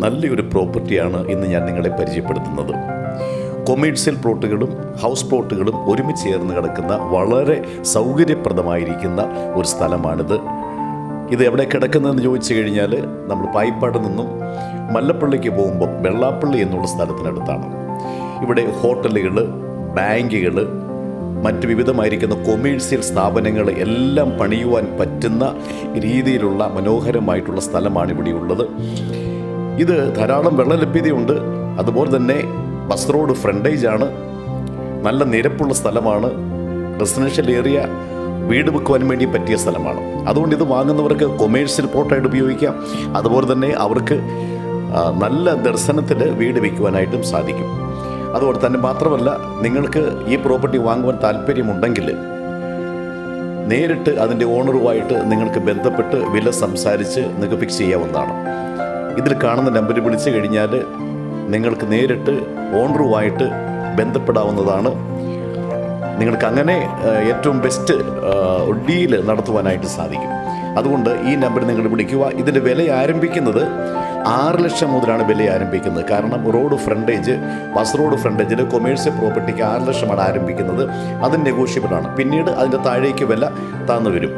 നല്ലൊരു പ്രോപ്പർട്ടിയാണ് ഇന്ന് ഞാൻ നിങ്ങളെ പരിചയപ്പെടുത്തുന്നത്. കൊമേഴ്സ്യൽ പ്ലോട്ടുകളും ഹൗസ് പ്ലോട്ടുകളും ഒരുമിച്ച് ചേർന്ന് കിടക്കുന്ന വളരെ സൗകര്യപ്രദമായിരിക്കുന്ന ഒരു സ്ഥലമാണിത്. ഇത് എവിടെ കിടക്കുന്നതെന്ന് ചോദിച്ചു കഴിഞ്ഞാൽ നമ്മൾ പായിപ്പാട് നിന്നും മല്ലപ്പള്ളിക്ക് പോകുമ്പോൾ വെള്ളാപ്പള്ളി എന്നുള്ള സ്ഥലത്തിനടുത്താണ്. ഇവിടെ ഹോട്ടലുകൾ, ബാങ്കുകൾ, മറ്റ് വിവിധമായിരിക്കുന്ന കൊമേഴ്സ്യൽ സ്ഥാപനങ്ങൾ എല്ലാം പണിയുവാൻ പറ്റുന്ന രീതിയിലുള്ള മനോഹരമായിട്ടുള്ള സ്ഥലമാണ് ഇവിടെയുള്ളത്. ഇത് ധാരാളം വെള്ള ലഭ്യതയുണ്ട്. അതുപോലെ തന്നെ ബസ് റോഡ് ഫ്രണ്ടേജാണ്. നല്ല നിരപ്പുള്ള സ്ഥലമാണ്. റെസിഡൻഷ്യൽ ഏരിയ, വീട് വെക്കുവാൻ വേണ്ടി പറ്റിയ സ്ഥലമാണ്. അതുകൊണ്ട് ഇത് വാങ്ങുന്നവർക്ക് കൊമേഴ്സ്യൽ പ്ലോട്ടായിട്ട് ഉപയോഗിക്കാം. അതുപോലെ തന്നെ അവർക്ക് നല്ല ദർശനത്തിൽ വീട് വയ്ക്കുവാനായിട്ടും സാധിക്കും. അതുപോലെ തന്നെ മാത്രമല്ല, നിങ്ങൾക്ക് ഈ പ്രോപ്പർട്ടി വാങ്ങുവാൻ താല്പര്യമുണ്ടെങ്കിൽ നേരിട്ട് അതിൻ്റെ ഓണറുമായിട്ട് നിങ്ങൾക്ക് ബന്ധപ്പെട്ട് വില സംസാരിച്ച് നിങ്ങൾക്ക് ഫിക്സ് ചെയ്യാവുന്നതാണ്. ഇതിൽ കാണുന്ന നമ്പറിൽ വിളിച്ചു കഴിഞ്ഞാൽ നിങ്ങൾക്ക് നേരിട്ട് ഓണറുമായിട്ട് ബന്ധപ്പെടാവുന്നതാണ്. നിങ്ങൾക്ക് അങ്ങനെ ഏറ്റവും ബെസ്റ്റ് ഡീല് നടത്തുവാനായിട്ട് സാധിക്കും. അതുകൊണ്ട് ഈ നമ്പർ നിങ്ങൾ വിളിക്കുക. ഇതിൻ്റെ വില ആരംഭിക്കുന്നത് 6 ലക്ഷം മുതലാണ് വില ആരംഭിക്കുന്നത്. കാരണം റോഡ് ഫ്രണ്ടേജ്, ബസ് റോഡ് ഫ്രണ്ടേജിൽ കൊമേഴ്സ്യൽ പ്രോപ്പർട്ടിക്ക് 6 ലക്ഷമാണ് ആരംഭിക്കുന്നത്. അത് നെഗോഷ്യബിളാണ്. പിന്നീട് അതിൻ്റെ താഴേക്ക് വില താന്നു വരും.